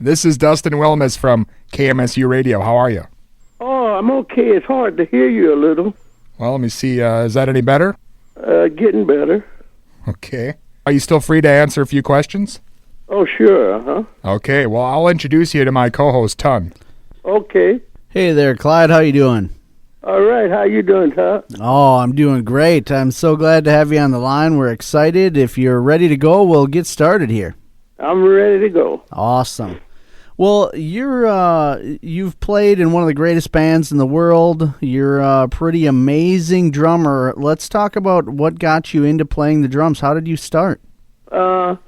This is Dustin Wilmus from KMSU Radio. How are you? Oh, I'm okay. It's hard to hear you a little. Well, let me see. Is that any better? Getting better. Okay. Are you still free to answer a few questions? Oh, sure, Okay, well, I'll introduce you to my co-host, Ton. Okay. Hey there, Clyde. How you doing? All right. How you doing, Todd? Oh, I'm doing great. I'm so glad to have you on the line. We're excited. If you're ready to go, we'll get started here. I'm ready to go. Awesome. Well, you've played in one of the greatest bands in the world. You're a pretty amazing drummer. Let's talk about what got you into playing the drums. How did you start? My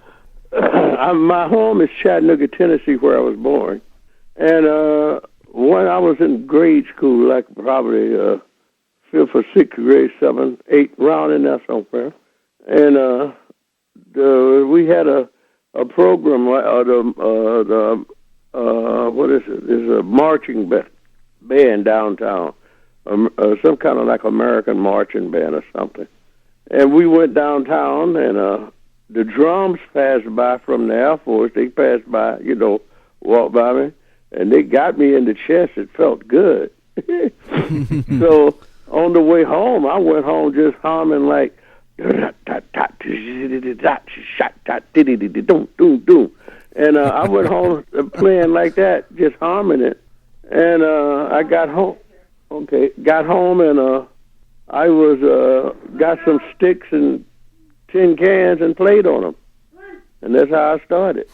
home is Chattanooga, Tennessee, where I was born. And when I was in grade school, like probably 5th or 6th grade, 7th, 8th, around in there somewhere, and we had a program, what is it? There's a marching band downtown, some kind of like American marching band or something. And we went downtown, and the drums passed by from the Air Force. They passed by, walked by me. And they got me in the chest. It felt good. So on the way home, I went home just humming like, and I went home playing like that, just humming it. And I got home. Okay, got home and I was got some sticks and tin cans and played on them, and that's how I started.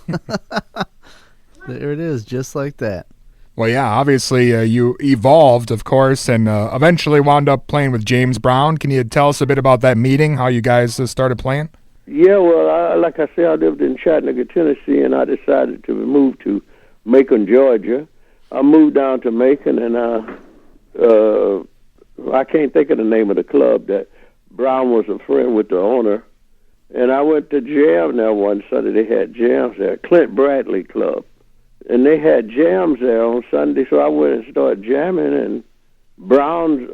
There it is, just like that. Well, yeah, obviously you evolved, of course, and eventually wound up playing with James Brown. Can you tell us a bit about that meeting, how you guys started playing? Yeah, well, like I said, I lived in Chattanooga, Tennessee, and I decided to move to Macon, Georgia. I moved down to Macon, and I can't think of the name of the club that Brown was a friend with the owner. And I went to jam there one Sunday. They had jams there, Clint Bradley Club. And they had jams there on Sunday, so I went and started jamming. And Brown's,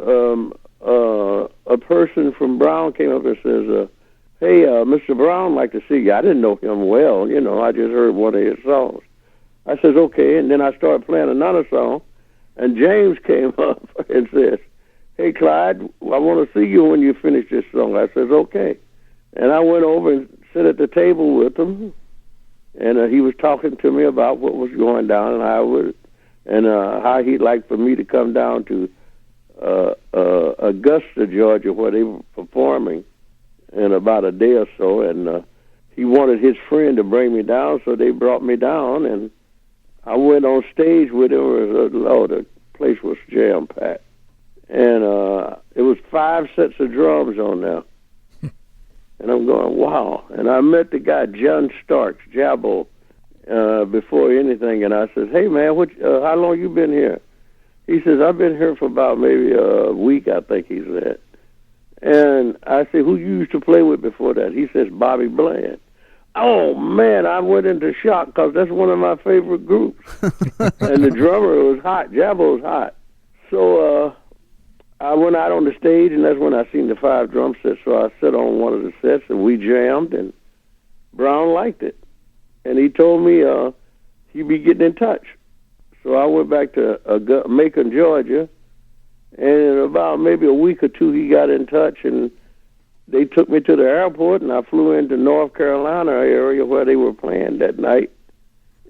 a person from Brown came up and says, "Hey, Mr. Brown, I'd like to see you." I didn't know him well, I just heard one of his songs. I says, "Okay," and then I started playing another song, and James came up and says, "Hey, Clyde, I want to see you when you finish this song." I says, "Okay." And I went over and sat at the table with him. And he was talking to me about what was going down and how he'd like for me to come down to Augusta, Georgia, where they were performing in about a day or so. And he wanted his friend to bring me down, so they brought me down. And I went on stage with him. The place was jam-packed. And it was 5 sets of drums on there. And I'm going, wow. And I met the guy, John Starks, Jabbo, before anything. And I said, "Hey, man, how long you been here?" He says, "I've been here for about maybe a week," I think he said. And I said, "Who you used to play with before that?" He says, "Bobby Bland." Oh, man, I went into shock because that's one of my favorite groups. And the drummer was hot. Jabbo was hot. So I went out on the stage, and that's when I seen the 5 drum sets. So I sat on one of the sets, and we jammed, and Brown liked it. And he told me he'd be getting in touch. So I went back to Macon, Georgia, and in about maybe a week or 2, he got in touch, and they took me to the airport, and I flew into North Carolina area where they were playing that night.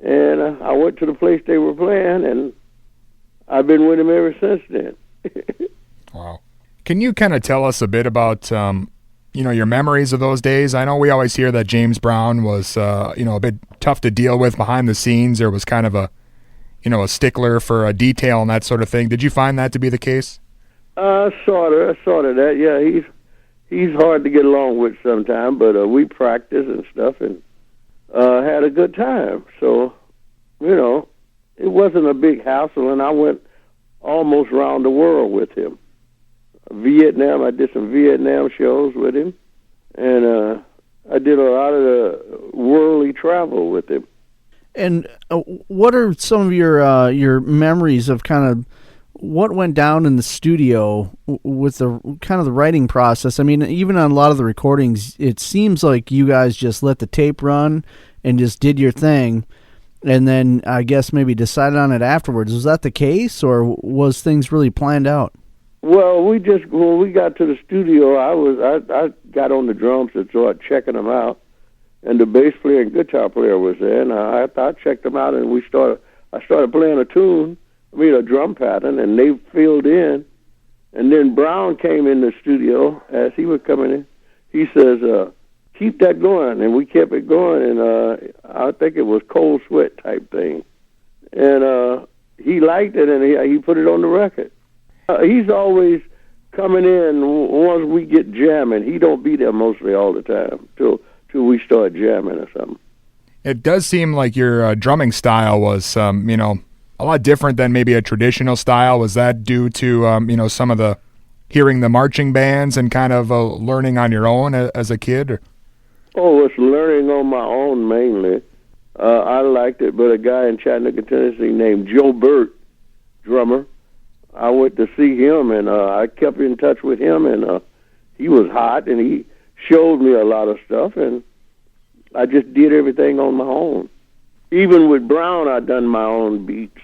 And I went to the place they were playing, and I've been with him ever since then. Wow. Can you kind of tell us a bit about, your memories of those days? I know we always hear that James Brown was, a bit tough to deal with behind the scenes. There was kind of a stickler for detail and that sort of thing. Did you find that to be the case? Sort of that. Yeah, he's hard to get along with sometimes, but we practiced and stuff and had a good time. So, it wasn't a big hassle, and I went almost around the world with him. Vietnam, I did some Vietnam shows with him, and I did a lot of the worldly travel with him. And what are some of your memories of kind of what went down in the studio with the kind of the writing process? I mean, even on a lot of the recordings, it seems like you guys just let the tape run and just did your thing. and then I guess maybe decided on it afterwards. Was that the case, or was things really planned out? Well, when we got to the studio, I got on the drums and started checking them out, and the bass player and guitar player was there, and I checked them out, and I started playing a drum pattern, and they filled in, and then Brown came in the studio as he was coming in. He says, keep that going, and we kept it going, and I think it was Cold Sweat type thing, and he liked it, and he put it on the record. He's always coming in once we get jamming. He don't be there mostly all the time till we start jamming or something. It does seem like your drumming style was, a lot different than maybe a traditional style. Was that due to, some of the hearing the marching bands and kind of learning on your own as a kid? Or? Oh, it's learning on my own mainly. I liked it, but a guy in Chattanooga, Tennessee named Joe Burt, drummer, I went to see him, and I kept in touch with him, and he was hot, and he showed me a lot of stuff, and I just did everything on my own. Even with Brown, I done my own beats.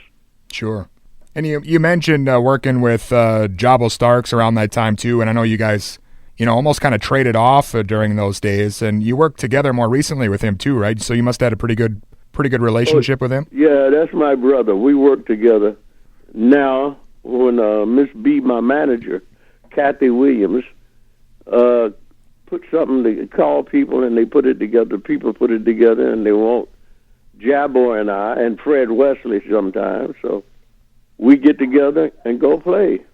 Sure. And you mentioned working with Jabbo Starks around that time, too, and I know you guys, almost kind of traded off during those days, and you worked together more recently with him, too, right? So you must have had a pretty good relationship with him? Yeah, that's my brother. We work together. Now, when Miss B, my manager, Kathy Williams, put something to call people, and they put it together. People put it together, and they want Jabbo and I and Fred Wesley sometimes. So we get together and go play.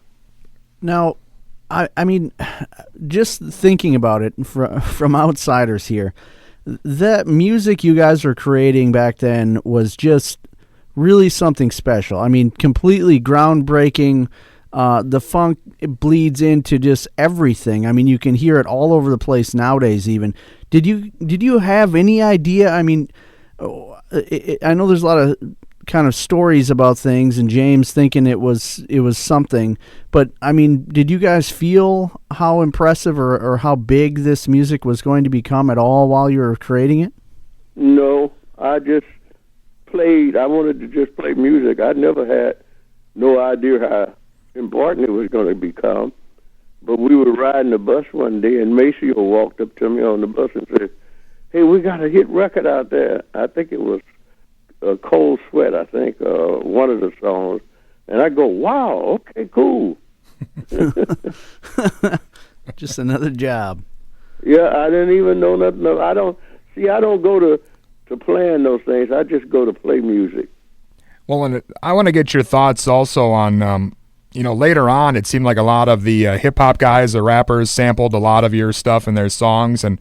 Now, I mean, just thinking about it from outsiders here, that music you guys were creating back then was just really something special. I mean, completely groundbreaking. The funk, it bleeds into just everything. I mean, you can hear it all over the place nowadays even. Did you have any idea? I mean, I know there's a lot of kind of stories about things and James thinking it was something, but I mean, did you guys feel how impressive or how big this music was going to become at all while you were creating it? No, I just played. I wanted to just play music. I never had no idea how important it was going to become. But we were riding the bus one day, and Maceo walked up to me on the bus and said, "Hey, we got a hit record out there." I think it was Cold Sweat, I think, one of the songs. And I go, "Wow, okay, cool." Just another job. Yeah, I didn't even know nothing. I don't go to playing those things. I just go to play music. Well, and I want to get your thoughts also on, later on, it seemed like a lot of the hip-hop guys, the rappers, sampled a lot of your stuff in their songs, and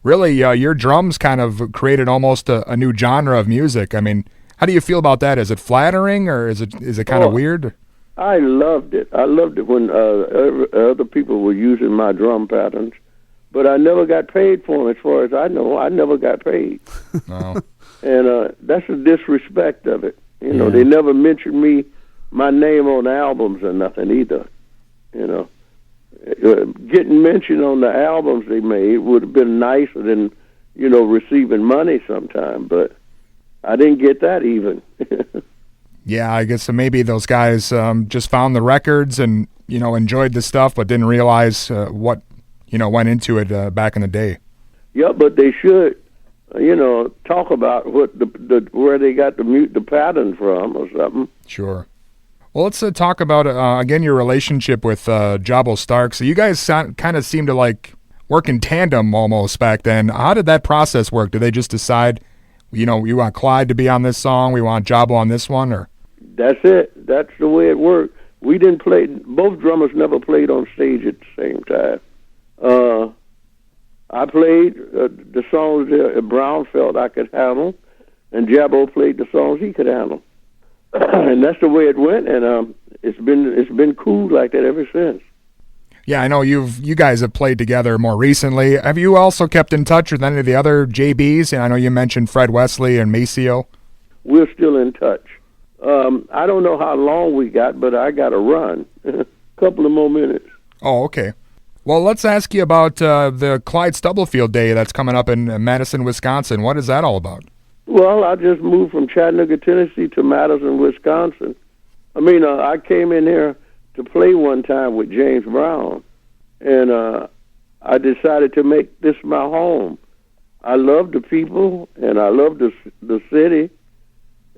really your drums kind of created almost a new genre of music. I mean, how do you feel about that? Is it flattering, or is it kind of weird? I loved it. I loved it when other people were using my drum patterns, but I never got paid for them. As far as I know, I never got paid. No. And that's the disrespect of it. They never mentioned my name on albums or nothing either. Getting mentioned on the albums they made would have been nicer than, receiving money sometime, but I didn't get that even. Yeah, I guess maybe those guys just found the records and, enjoyed the stuff, but didn't realize what, went into it back in the day. Yeah, but they should, talk about what where they got the pattern from or something. Sure. Well, let's talk about, again, your relationship with Jabbo Starks. So you guys kind of seem to like work in tandem almost back then. How did that process work? Did they just decide, you want Clyde to be on this song, we want Jabbo on this one, or? That's it. That's the way it worked. We didn't play, both drummers never played on stage at the same time. I played the songs that Brown felt I could handle, and Jabbo played the songs he could handle. And that's the way it went, and it's been cool like that ever since. Yeah, I know you guys have played together more recently. Have you also kept in touch with any of the other JBs? And I know you mentioned Fred Wesley and Maceo. We're still in touch. I don't know how long we got, but I got to run. A couple of more minutes. Oh, okay. Well, let's ask you about the Clyde Stubblefield Day that's coming up in Madison, Wisconsin. What is that all about? Well, I just moved from Chattanooga, Tennessee to Madison, Wisconsin. I came in here to play one time with James Brown, and I decided to make this my home. I love the people, and I love the city.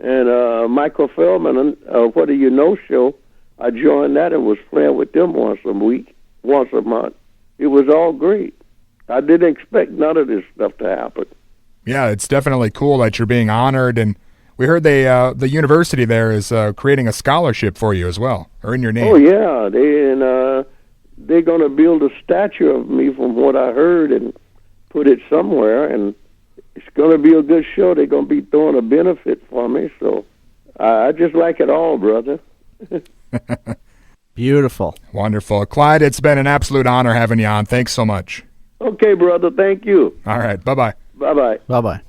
And Michael Feldman, What Do You Know show, I joined that and was playing with them once a month. It was all great. I didn't expect none of this stuff to happen. Yeah, it's definitely cool that you're being honored, and we heard the university there is creating a scholarship for you as well, or in your name. Oh yeah, they're going to build a statue of me from what I heard and put it somewhere, and it's going to be a good show. They're going to be throwing a benefit for me, so I just like it all, brother. Beautiful. Wonderful. Clyde, it's been an absolute honor having you on. Thanks so much. Okay, brother. Thank you. All right. Bye-bye. Bye-bye. Bye-bye.